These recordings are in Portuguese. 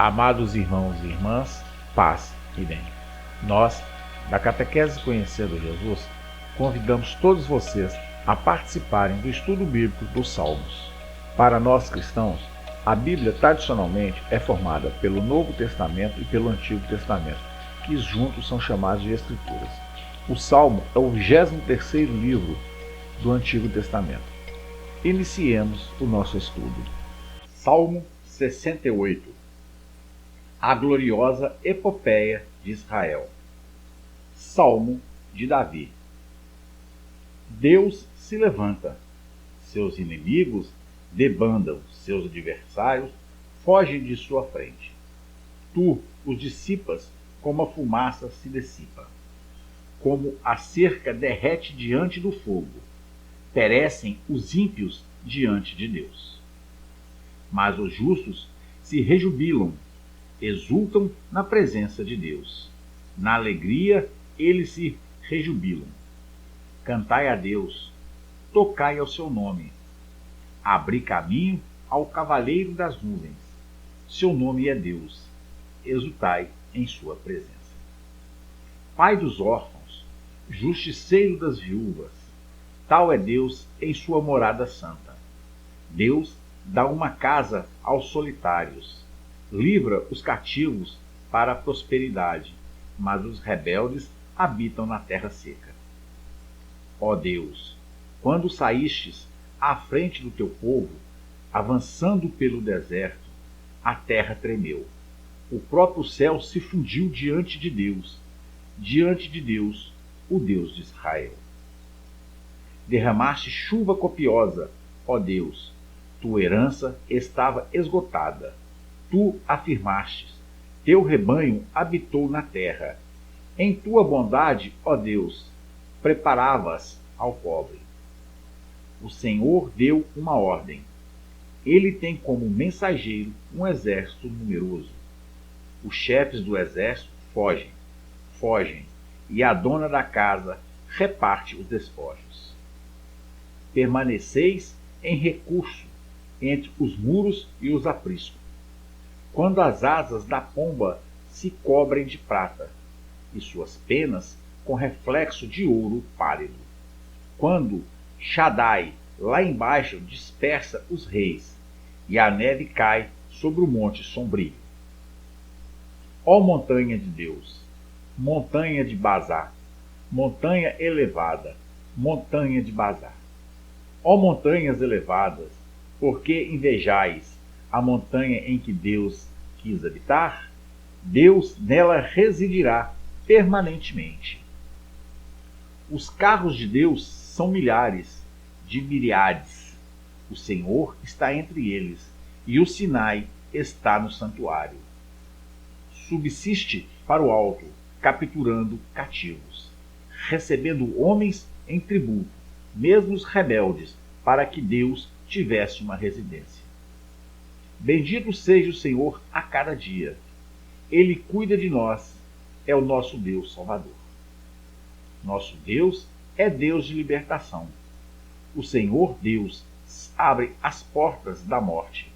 Amados irmãos e irmãs, paz e bem. Nós, da Catequese Conhecendo Jesus, convidamos todos vocês a participarem do estudo bíblico dos Salmos. Para nós cristãos, a Bíblia tradicionalmente é formada pelo Novo Testamento e pelo Antigo Testamento, que juntos são chamados de Escrituras. O Salmo é o 23º livro do Antigo Testamento. Iniciemos o nosso estudo. Salmo 68. A gloriosa epopeia de Israel. Salmo de Davi. Deus se levanta, seus inimigos debandam, seus adversários fogem de sua frente. Tu os dissipas como a fumaça se dissipa, como a cerca derrete diante do fogo. Perecem os ímpios diante de Deus. Mas os justos se rejubilam, exultam na presença de Deus. Na alegria eles se rejubilam. Cantai a Deus, tocai ao seu nome. Abri caminho ao cavaleiro das nuvens. Seu nome é Deus, exultai em sua presença. Pai dos órfãos, justiceiro das viúvas, tal é Deus em sua morada santa. Deus dá uma casa aos solitários, livra os cativos para a prosperidade, mas os rebeldes habitam na terra seca. Ó Deus, quando saístes à frente do teu povo, avançando pelo deserto, a terra tremeu. O próprio céu se fundiu diante de Deus, o Deus de Israel. Derramaste chuva copiosa, ó Deus, tua herança estava esgotada. Tu afirmastes, teu rebanho habitou na terra. Em tua bondade, ó Deus, preparavas ao pobre. O Senhor deu uma ordem. Ele tem como mensageiro um exército numeroso. Os chefes do exército fogem, e a dona da casa reparte os despojos. Permaneceis em recurso entre os muros e os apriscos, quando as asas da pomba se cobrem de prata, e suas penas com reflexo de ouro pálido. Quando Shaddai, lá embaixo, dispersa os reis, e a neve cai sobre o monte sombrio. Ó montanha de Deus, montanha de Bazar, montanha elevada, montanha de Bazar. Ó montanhas elevadas, por que invejais a montanha em que Deus quis habitar? Deus nela residirá permanentemente. Os carros de Deus são milhares, de miríades. O Senhor está entre eles, e o Sinai está no santuário. Subsiste para o alto, capturando cativos, recebendo homens em tributo, mesmo os rebeldes, para que Deus tivesse uma residência. Bendito seja o Senhor a cada dia. Ele cuida de nós, é o nosso Deus Salvador. Nosso Deus é Deus de libertação. O Senhor Deus abre as portas da morte.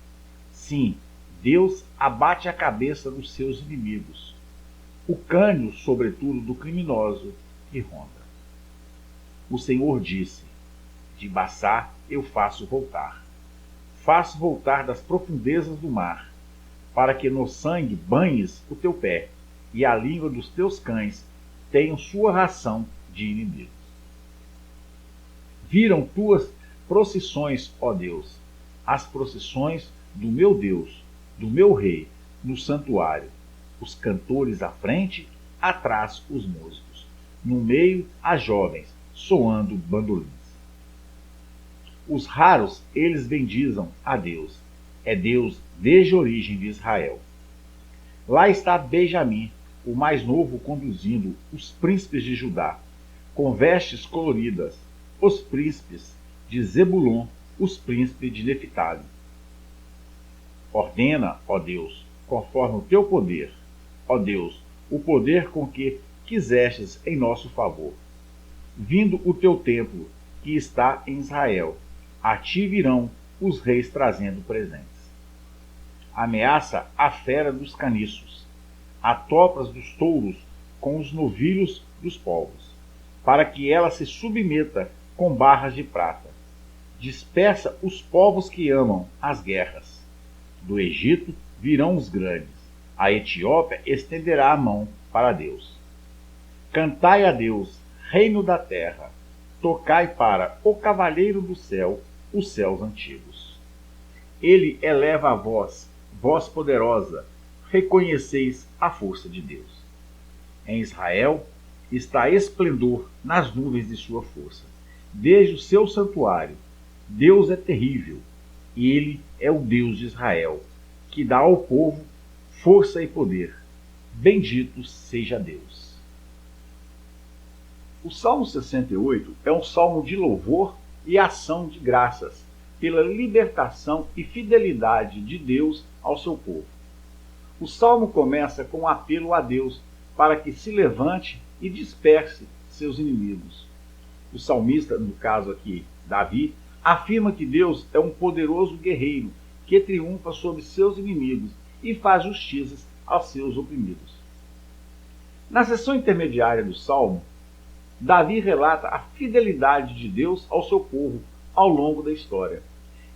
Sim, Deus abate a cabeça dos seus inimigos, o cânio, sobretudo, do criminoso que ronda. O Senhor disse, de Baçá eu faço voltar das profundezas do mar, para que no sangue banhes o teu pé, e a língua dos teus cães tenham sua ração de inimigos. Viram tuas procissões, ó Deus, as procissões do meu Deus, do meu Rei, no santuário, os cantores à frente, atrás os músicos, no meio as jovens, soando bandolins. Os raros eles bendizam a Deus, é Deus desde a origem de Israel. Lá está Benjamim, o mais novo, conduzindo os príncipes de Judá, com vestes coloridas, os príncipes de Zebulon, os príncipes de Neftali. Ordena, ó Deus, conforme o teu poder, ó Deus, o poder com que quisestes em nosso favor. Vindo o teu templo, que está em Israel, a ti virão os reis trazendo presentes. ameaça a fera dos caniços, a topras dos touros com os novilhos dos povos, para que ela se submeta com barras de prata. Dispersa os povos que amam as guerras. Do Egito virão os grandes, a Etiópia estenderá a mão para Deus. Cantai a Deus, reino da terra, tocai para o Cavaleiro do céu, os céus antigos. Ele eleva a voz, voz poderosa, reconheceis a força de Deus. Em Israel está esplendor nas nuvens de sua força. Desde o seu santuário, Deus é terrível, e ele é o Deus de Israel, que dá ao povo força e poder. Bendito seja Deus. O Salmo 68 é um salmo de louvor e ação de graças pela libertação e fidelidade de Deus ao seu povo. O salmo começa com um apelo a Deus para que se levante e disperse seus inimigos. O salmista, no caso aqui, Davi, afirma que Deus é um poderoso guerreiro que triunfa sobre seus inimigos e faz justiças aos seus oprimidos. Na seção intermediária do salmo, Davi relata a fidelidade de Deus ao seu povo ao longo da história.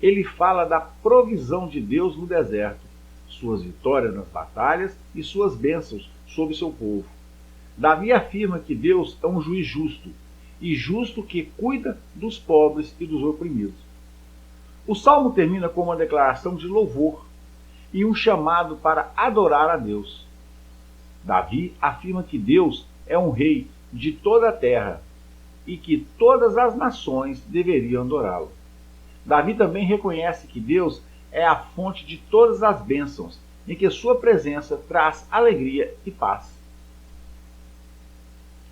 Ele fala da provisão de Deus no deserto, suas vitórias nas batalhas e suas bênçãos sobre seu povo. Davi afirma que Deus é um juiz justo, e justo que cuida dos pobres e dos oprimidos. O salmo termina com uma declaração de louvor e um chamado para adorar a Deus. Davi afirma que Deus é um rei de toda a terra e que todas as nações deveriam adorá-lo. Davi também reconhece que Deus é a fonte de todas as bênçãos e que sua presença traz alegria e paz.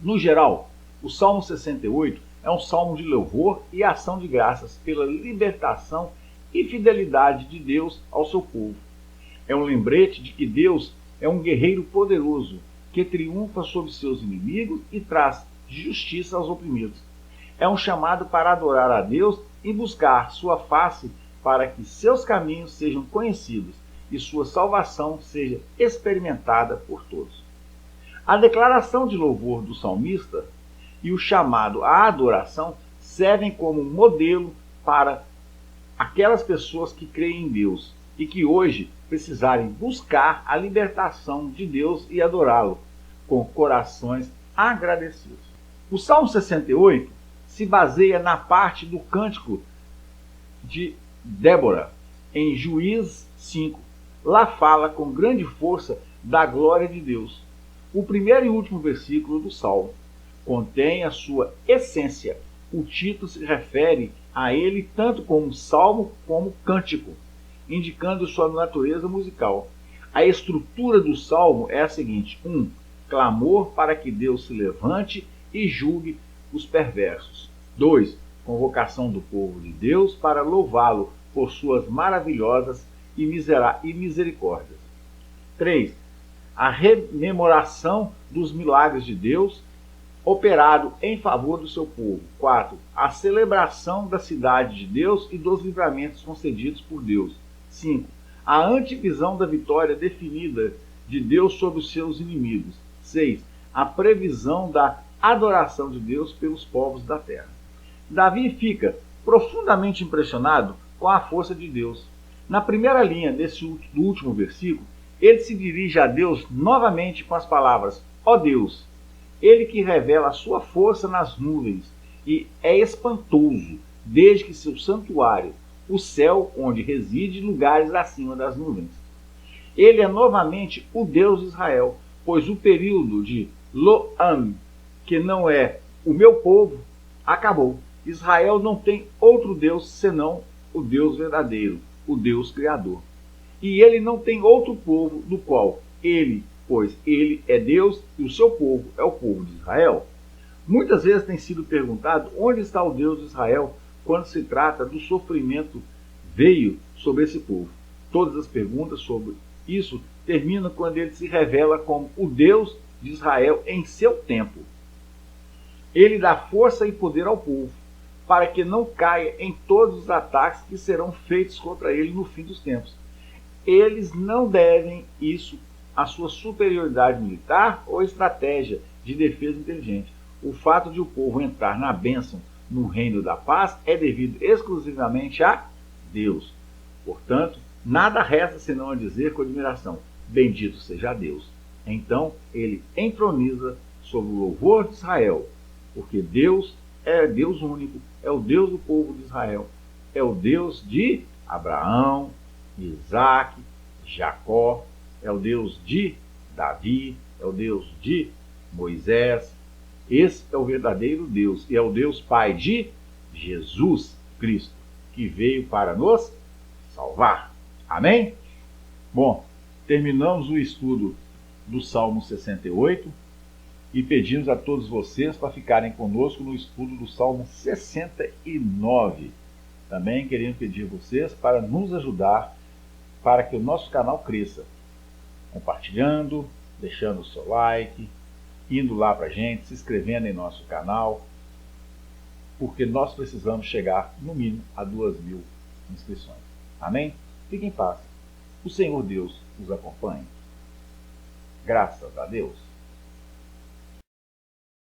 No geral, o Salmo 68 é um salmo de louvor e ação de graças pela libertação e fidelidade de Deus ao seu povo. É um lembrete de que Deus é um guerreiro poderoso que triunfa sobre seus inimigos e traz justiça aos oprimidos. É um chamado para adorar a Deus e buscar sua face para que seus caminhos sejam conhecidos e sua salvação seja experimentada por todos. A declaração de louvor do salmista e o chamado à adoração servem como modelo para aquelas pessoas que creem em Deus e que hoje precisarem buscar a libertação de Deus e adorá-lo com corações agradecidos. O Salmo 68 se baseia na parte do cântico de Débora, em Juízes 5. Lá fala com grande força da glória de Deus. O primeiro e último versículo do Salmo contém a sua essência. O título se refere a ele tanto como salmo como cântico, indicando sua natureza musical. A estrutura do salmo é a seguinte: 1. Clamor para que Deus se levante e julgue os perversos. 2. Convocação do povo de Deus para louvá-lo por suas maravilhosas e misericórdias. 3. A rememoração dos milagres de Deus operado em favor do seu povo. 4. A celebração da cidade de Deus e dos livramentos concedidos por Deus. 5. A antevisão da vitória definida de Deus sobre os seus inimigos. 6. A previsão da adoração de Deus pelos povos da terra. Davi fica profundamente impressionado com a força de Deus. Na primeira linha do último versículo, ele se dirige a Deus novamente com as palavras: ó Deus, ele que revela a sua força nas nuvens e é espantoso, desde que seu santuário, o céu onde reside lugares acima das nuvens. Ele é novamente o Deus de Israel, pois o período de Lo-Am, que não é o meu povo, acabou. Israel não tem outro Deus senão o Deus verdadeiro, o Deus Criador. E ele não tem outro povo do qual ele, pois ele é Deus e o seu povo é o povo de Israel. Muitas vezes tem sido perguntado onde está o Deus de Israel quando se trata do sofrimento veio sobre esse povo. Todas as perguntas sobre isso terminam quando ele se revela como o Deus de Israel em seu tempo. Ele dá força e poder ao povo, para que não caia em todos os ataques que serão feitos contra ele no fim dos tempos. eles não devem isso à sua superioridade militar ou estratégia de defesa inteligente. O fato de o povo entrar na bênção no reino da paz é devido exclusivamente a Deus. Portanto, nada resta senão a dizer com admiração: bendito seja Deus. Então ele entroniza sobre o louvor de Israel, porque Deus é Deus único, é o Deus do povo de Israel, é o Deus de Abraão, Isaac, Jacó, é o Deus de Davi, é o Deus de Moisés. Esse é o verdadeiro Deus e é o Deus Pai de Jesus Cristo, que veio para nos salvar. Amém? Bom, terminamos o estudo do Salmo 68 e pedimos a todos vocês para ficarem conosco no estudo do Salmo 69. Também queremos pedir a vocês para nos ajudar para que o nosso canal cresça, compartilhando, deixando o seu like, indo lá para a gente, se inscrevendo em nosso canal, porque nós precisamos chegar no mínimo a 2.000 inscrições. Amém? Fiquem em paz. O Senhor Deus os acompanhe. Graças a Deus.